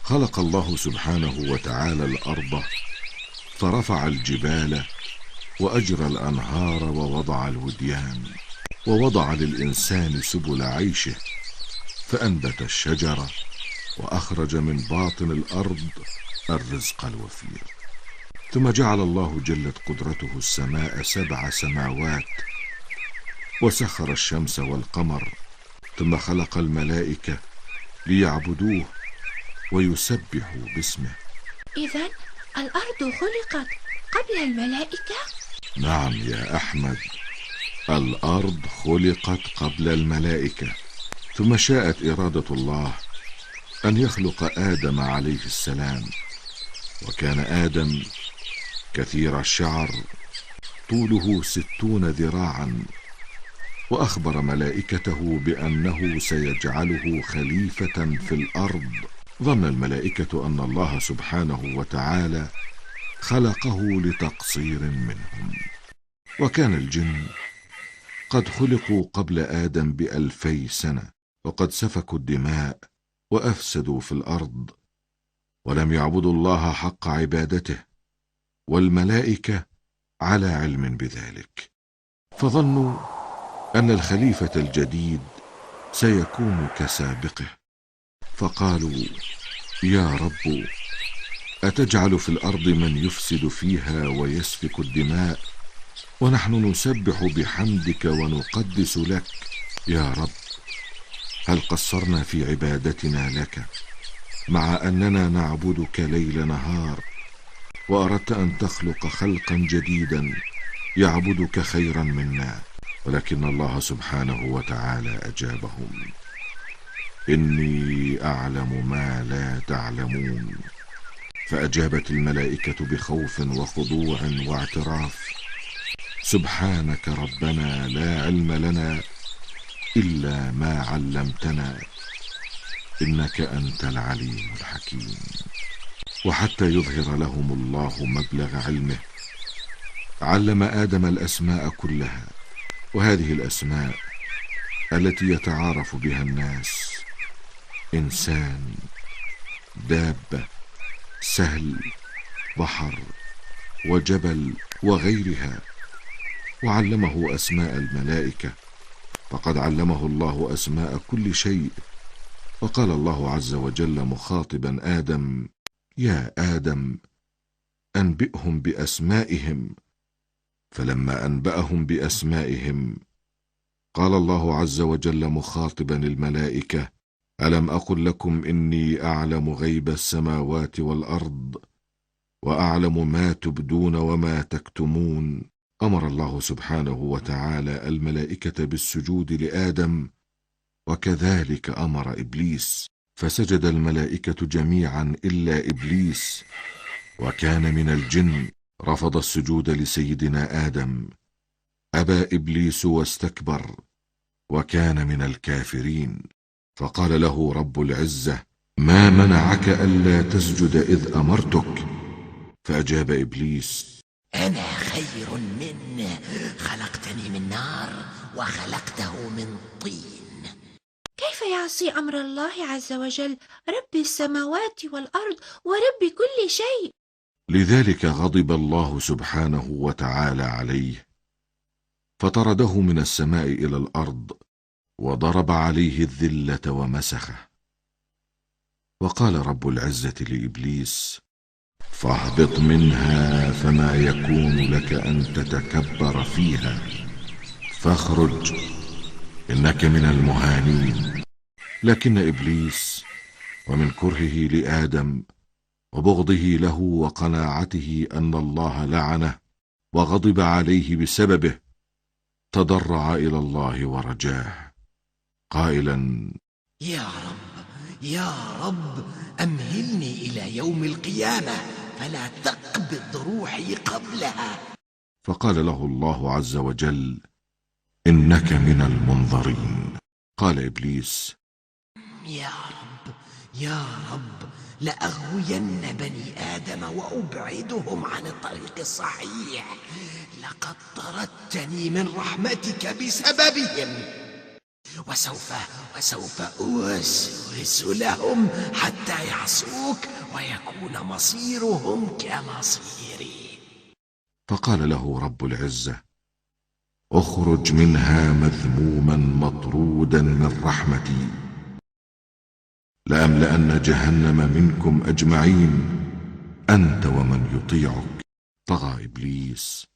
خلق الله سبحانه وتعالى الأرض، فرفع الجبال وأجرى الأنهار ووضع الوديان، ووضع للإنسان سبل عيشه، فأنبت الشجر وأخرج من باطن الأرض الرزق الوفير. ثم جعل الله جلت قدرته السماء 7 سماوات، وسخر الشمس والقمر، ثم خلق الملائكة ليعبدوه ويسبحوا باسمه. إذن الأرض خلقت قبل الملائكة؟ نعم يا أحمد، الأرض خلقت قبل الملائكة، ثم شاءت إرادة الله أن يخلق آدم عليه السلام. وكان آدم كثير الشعر، طوله 60 ذراعا، وأخبر ملائكته بأنه سيجعله خليفة في الأرض. ظن الملائكة أن الله سبحانه وتعالى خلقه لتقصير منهم. وكان الجن قد خلقوا قبل آدم ب2000 سنة، وقد سفكوا الدماء وأفسدوا في الأرض، ولم يعبدوا الله حق عبادته، والملائكة على علم بذلك، فظنوا أن الخليفة الجديد سيكون كسابقه، فقالوا: يا رب، أتجعل في الأرض من يفسد فيها ويسفك الدماء، ونحن نسبح بحمدك ونقدس لك؟ يا رب، هل قصرنا في عبادتنا لك مع أننا نعبدك ليل نهار، وأردت أن تخلق خلقا جديدا يعبدك خيرا منا؟ ولكن الله سبحانه وتعالى أجابهم: إني أعلم ما لا تعلمون. فأجابت الملائكة بخوف وخضوع واعتراف: سبحانك ربنا، لا علم لنا إلا ما علمتنا، إنك أنت العليم الحكيم. وحتى يظهر لهم الله مبلغ علمه، علم آدم الأسماء كلها، وهذه الأسماء التي يتعارف بها الناس: إنسان، دابة، سهل، بحر، وجبل، وغيرها. وعلمه أسماء الملائكة، فقد علمه الله أسماء كل شيء. وقال الله عز وجل مخاطبا آدم: يا آدم، أنبئهم بأسمائهم. فلما أنبأهم بأسمائهم، قال الله عز وجل مخاطبا الملائكة: ألم أقل لكم إني أعلم غيب السماوات والأرض، وأعلم ما تبدون وما تكتمون؟ أمر الله سبحانه وتعالى الملائكة بالسجود لآدم، وكذلك أمر إبليس، فسجد الملائكة جميعا إلا إبليس، وكان من الجن، رفض السجود لسيدنا آدم. أبى إبليس واستكبر، وكان من الكافرين. فقال له رب العزة: ما منعك ألا تسجد إذ أمرتك؟ فأجاب إبليس: أنا خير منه، خلقتني من نار وخلقته من طين. كيف يعصي أمر الله عز وجل، رب السماوات والأرض ورب كل شيء؟ لذلك غضب الله سبحانه وتعالى عليه، فطرده من السماء إلى الأرض، وضرب عليه الذلة ومسخه. وقال رب العزة لإبليس: فاهبط منها، فما يكون لك أن تتكبر فيها، فاخرج، إنك من المهانين. لكن إبليس، ومن كرهه لآدم وبغضه له وقناعته أن الله لعنه وغضب عليه بسببه، تضرع إلى الله ورجاه قائلا: يا رب، يا رب، أمهلني إلى يوم القيامة فلا تقبض روحي قبلها. فقال له الله عز وجل: إنك من المنظرين. قال إبليس: يا رب، يا رب، لأغوين بني آدم وأبعدهم عن الطريق الصحيح، لقد طردتني من رحمتك بسببهم، وسوف أوسوس لهم حتى يعصوك ويكون مصيرهم كمصيري. فقال له رب العزة: اخرج منها مذموما مطرودا من رحمتي، لأملأن جهنم منكم أجمعين أنت ومن يطيعك. طغى إبليس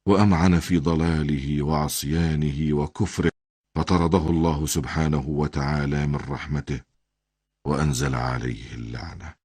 وأمعن في ضلاله وعصيانه وكفره، فطرده الله سبحانه وتعالى من رحمته وأنزل عليه اللعنة.